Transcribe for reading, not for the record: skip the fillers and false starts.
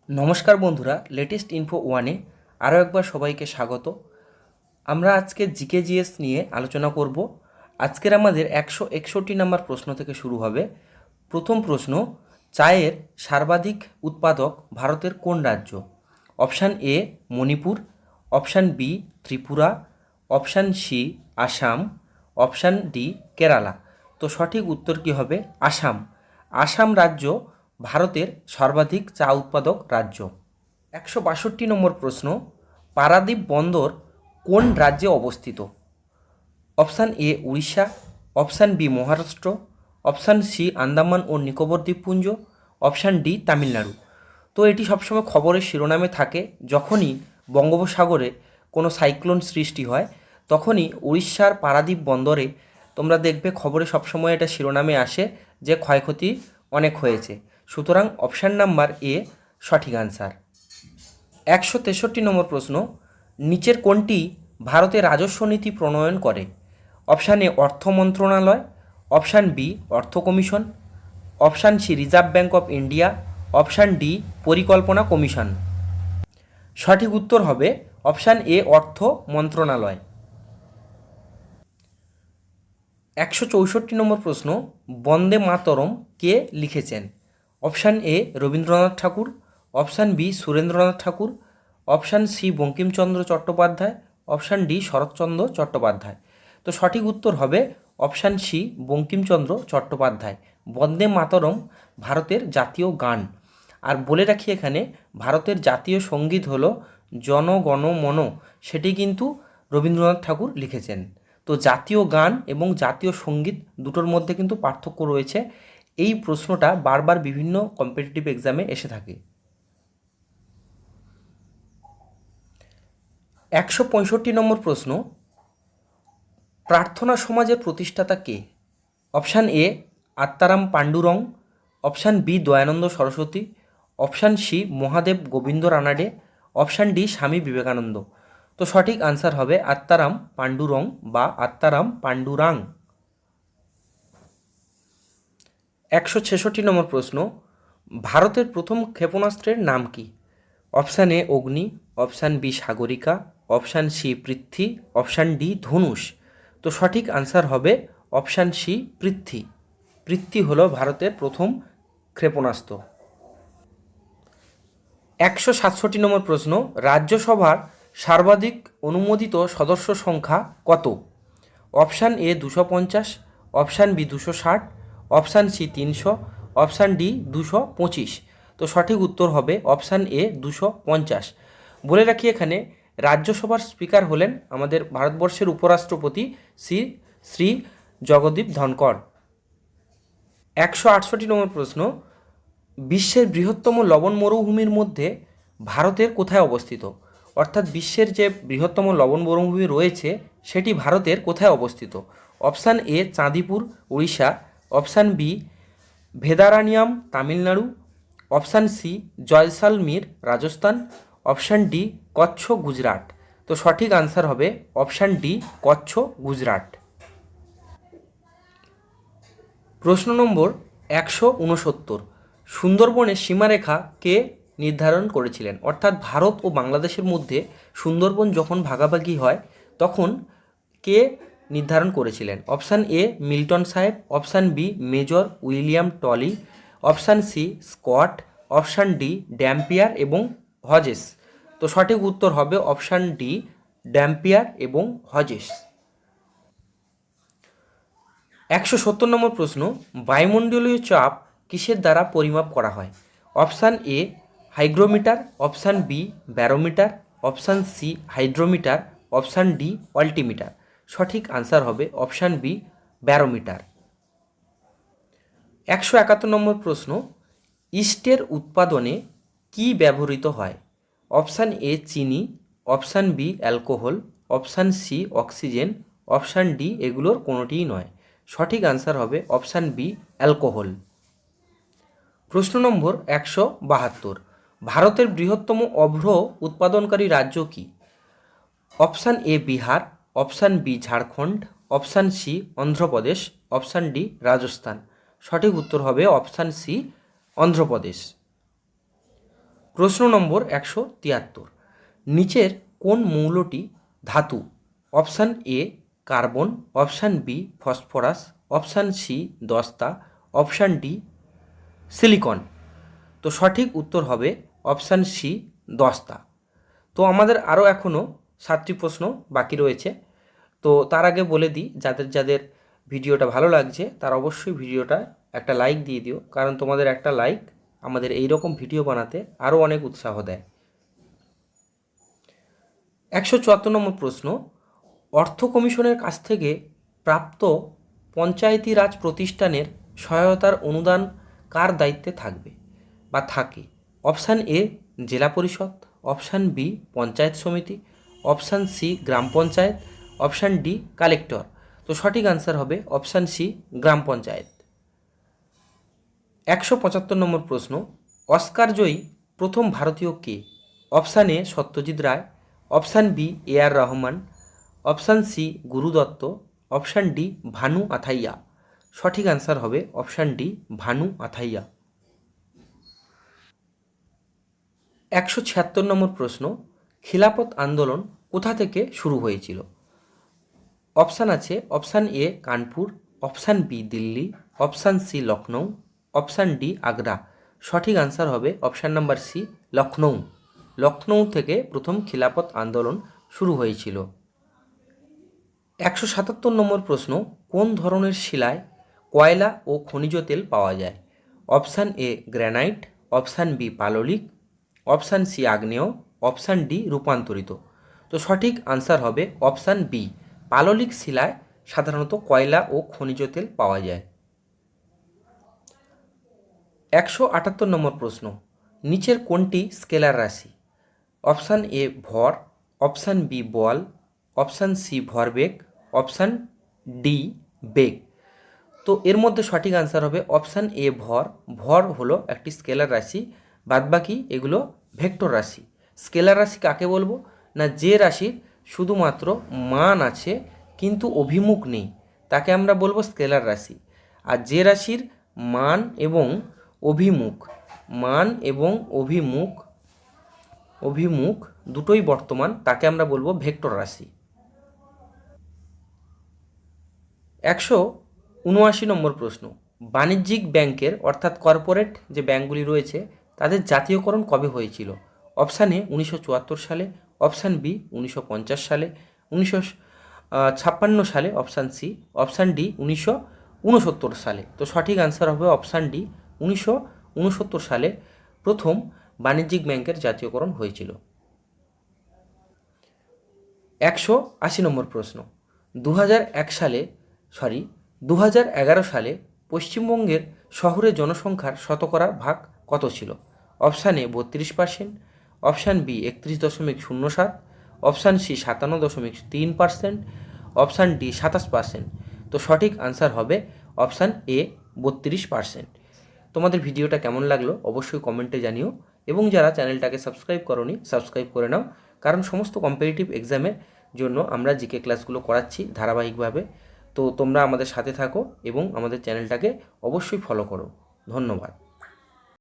নমস্কার বন্ধুরা, latest info ওয়ানে আরও একবার সবাইকে স্বাগত। আমরা আজকে জিকে জিএস নিয়ে আলোচনা করব। আজকের আমাদের 161 নম্বর প্রশ্ন থেকে শুরু হবে। প্রথম প্রশ্ন, চায়ের সর্বাধিক উৎপাদক ভারতের কোন রাজ্য? Option A Manipur, option B Tripura, option C Assam, option D Kerala. তো সঠিক উত্তর কী হবে? আসাম। আসাম রাজ্য ভারতের সর্বাধিক চা উৎপাদক রাজ্য। 162 নম্বর প্রশ্ন, পারাদ্বীপ বন্দর কোন রাজ্যে অবস্থিত? Option A Orissa, option B Maharashtra, option C Andaman ও নিকোবর দ্বীপপুঞ্জ, অপশান ডি তামিলনাড়ু। তো এটি সবসময় খবরের শিরোনামে থাকে। যখনই বঙ্গোপসাগরে কোনো সাইক্লোন সৃষ্টি হয় তখনই উড়িষ্যার পারাদ্বীপ বন্দরে তোমরা দেখবে খবরে সবসময় এটা শিরোনামে আসে যে ক্ষয়ক্ষতি অনেক হয়েছে। সুতরাং অপশান নাম্বার এ সঠিক আনসার। 163 নম্বর প্রশ্ন, নিচের কোনটি ভারতের রাজস্ব নীতি প্রণয়ন করে? অপশান এ অর্থ মন্ত্রণালয়, অপশান বি অর্থ কমিশন, option C reserve bank of India, option D পরিকল্পনা কমিশন। সঠিক উত্তর হবে অপশান এ অর্থ মন্ত্রণালয়। 164 নম্বর প্রশ্ন, বন্দে মাতরম কে লিখেছেন? Option A Rabindranath Thakur, option B Surendranath Thakur, option C Bankimchandra Chattopadhyay, option D Saratchandra Chattopadhyay. তো সঠিক উত্তর হবে অপশান সি বঙ্কিমচন্দ্র চট্টোপাধ্যায়। বন্দে মাতরম ভারতের জাতীয় গান। আর বলে রাখি এখানে, ভারতের জাতীয় সঙ্গীত হলো জন গণ মন, সেটি কিন্তু রবীন্দ্রনাথ ঠাকুর লিখেছেন। তো জাতীয় গান এবং জাতীয় সঙ্গীত দুটোর মধ্যে কিন্তু পার্থক্য রয়েছে। এই প্রশ্নটা বারবার বিভিন্ন কম্পিটিটিভ এক্সামে এসে থাকে। 165 নম্বর প্রশ্ন, প্রার্থনা সমাজের প্রতিষ্ঠাতা কে? Option A Atmaram Pandurang, option B Dayanand Saraswati, option C Mahadev Govind Ranade, option D Swami Vivekananda. তো সঠিক আনসার হবে আত্মারাম পাণ্ডুরং বা আত্মারাম পাণ্ডুরাং। 166 নম্বর প্রশ্ন, ভারতের প্রথম ক্ষেপণাস্ত্রের নাম কি? Option A Agni, option B Sagarika, option C Prithvi, option D Dhanush. তো সঠিক আনসার হবে অপশান সি পৃথ্বী। পৃথ্বী হলো ভারতের প্রথম ক্ষেপণাস্ত্র। 167 নম্বর প্রশ্ন, রাজ্যসভার সর্বাধিক অনুমোদিত সদস্য সংখ্যা কত? Option A 250, option B 260, option C 300, option D 225। তো সঠিক উত্তর হবে অপশান এ 250। বলে রাখি এখানে, রাজ্যসভার স্পিকার হলেন আমাদের ভারতবর্ষের উপরাষ্ট্রপতি শ্রী জগদীপ ধনকর। 168 নম্বর প্রশ্ন, বিশ্বের বৃহত্তম লবণ মরুভূমির মধ্যে ভারতের কোথায় অবস্থিত? অর্থাৎ বিশ্বের যে বৃহত্তম লবণ মরুভূমি রয়েছে সেটি ভারতের কোথায় অবস্থিত? Option A Chandipur Orissa, option B Vedaranyam Tamil Nadu, option C Jaisalmer Rajasthan, option D Kutch Gujarat. তো সঠিক আনসার হবে অপশান ডি কচ্ছ গুজরাট। প্রশ্ন নম্বর 169, সুন্দরবনের সীমারেখা কে নির্ধারণ করেছিলেন? অর্থাৎ ভারত ও বাংলাদেশের মধ্যে সুন্দরবন যখন ভাগাভাগি হয় তখন কে নির্ধারণ করেছিলেন? Option A Milton Sahib, option B Major William Tolly, option C Scott, option D Dampier এবং হজেস। তো সঠিক উত্তর হবে অপশান ডি ড্যাম্পিয়ার এবং হজেস। 170 নম্বর প্রশ্ন, বায়ুমণ্ডলীয় চাপ কিসের দ্বারা পরিমাপ করা হয়? Option A hygrometer, option B barometer, option C hydrometer, option D altimeter. সঠিক আনসার হবে অপশান বি ব্যারোমিটার। 171 নম্বর প্রশ্ন, ইস্টের উৎপাদনে কি ব্যবহৃত হয়? অপশান এ চিনি, option B alcohol, option C oxygen, option D এগুলোর কোনোটিই নয়। সঠিক আনসার হবে অপশান বি অ্যালকোহল। প্রশ্ন নম্বর 172, ভারতের বৃহত্তম অভ্র উৎপাদনকারী রাজ্য কি? অপশান এ Bihar, option B Jharkhand, option C Andhra Pradesh, option D Rajasthan. সঠিক উত্তর হবে অপশান সি অন্ধ্রপ্রদেশ। প্রশ্ন নম্বর 173, নিচের কোন মৌলটি ধাতু? Option A carbon, option B phosphorus, option C দস্তা, অপশান ডি সিলিকন। তো সঠিক উত্তর হবে অপশান সি দস্তা। তো আমাদের আরও এখনও 7টি প্রশ্ন বাকি রয়েছে। তো তার আগে বলে দিই, যাদের যাদের ভিডিওটা ভালো লাগছে তারা অবশ্যই ভিডিওটা একটা লাইক দিয়ে দিও, কারণ তোমাদের একটা লাইক আমাদের এই রকম ভিডিও বানাতে আরও অনেক উৎসাহ দেয়। 174 নম্বর প্রশ্ন, অর্থ কমিশনের কাছ থেকে প্রাপ্ত পঞ্চায়েতি রাজ প্রতিষ্ঠানের সহায়তার অনুদান কার দায়িত্বে থাকবে বা থাকে? অপশান এ জেলা পরিষদ, option B panchayat samiti, option C gram panchayat, option D collector. তো সঠিক আনসার হবে অপশান সি গ্রাম পঞ্চায়েত। 175 নম্বর প্রশ্ন, অস্কার জয়ী প্রথম ভারতীয় কে? Option A Satyajit Ray, option B A R Rahman, option C Guru Dutt, option D Bhanu Athaiya. সঠিক আনসার হবে অপশান ডি ভানু আথাইয়া। 176 নম্বর প্রশ্ন, খিলাফত আন্দোলন কোথা থেকে শুরু হয়েছিল? অপশান আছে option A Kanpur, option B Delhi, option C Lucknow, option D Agra. সঠিক আনসার হবে option number C Lucknow. Lucknow থেকে প্রথম খিলাফত আন্দোলন শুরু হয়েছিল। 177 নম্বর প্রশ্ন, কোন ধরনের শিলায় কয়লা ও খনিজ তেল পাওয়া যায়? Option A granite, option B পাললিক, অপশান সি আগ্নেয়, অপশান ডি রূপান্তরিত। তো সঠিক আনসার হবে অপশান বি পাললিক শিলায় সাধারণত কয়লা ও খনিজ তেল পাওয়া যায়। 178 নম্বর প্রশ্ন, নিচের কোনটি স্কেলার রাশি? অপশান এ ভর, অপশান বি বল, অপশান সি ভরবেগ, অপশান ডি বেগ। তো এর মধ্যে সঠিক আনসার হবে অপশান এ ভর। ভর হলো একটি স্কেলার রাশি, বাদবাকি এগুলো ভেক্টর রাশি। স্কেলার রাশি কাকে বলবো না, যে রাশির শুধুমাত্র মান আছে কিন্তু অভিমুখ নেই তাকে আমরা বলবো স্কেলার রাশি। আর যে রাশির মান এবং অভিমুখ দুটোই বর্তমান তাকে আমরা বলবো ভেক্টর রাশি। 179 নম্বর প্রশ্ন, বাণিজ্যিক ব্যাংকের অর্থাৎ কর্পোরেট যে ব্যাংকগুলি রয়েছে তাদের জাতীয়করণ কবে হয়েছিল? অপশান এ 1974 সালে, অপশান বি 1950 সালে, 1956 সালে, অপশান সি, অপশান ডি 1969 সালে। তো সঠিক আনসার হবে অপশান ডি 1969 সালে প্রথম বাণিজ্যিক ব্যাংকের জাতীয়করণ হয়েছিল। 180 নম্বর প্রশ্ন, 2011 সালে পশ্চিমবঙ্গের শহুরে জনসংখ্যার শতকরা ভাগ কত ছিল? Option A 32%, option B 31.07, option C 57.3%, option D 27%। তো সঠিক আনসার হবে অপশান এ 32%। তোমাদের ভিডিওটা কেমন লাগলো অবশ্যই কমেন্টে জানিও, এবং যারা চ্যানেলটাকে সাবস্ক্রাইব করোনি সাবস্ক্রাইব করে নাও, কারণ সমস্ত কম্পিটিটিভ এক্সামের জন্য আমরা জিকে ক্লাসগুলো করাচ্ছি ধারাবাহিকভাবে। তো তোমরা আমাদের সাথে থাকো এবং আমাদের চ্যানেলটাকে অবশ্যই ফলো করো। ধন্যবাদ।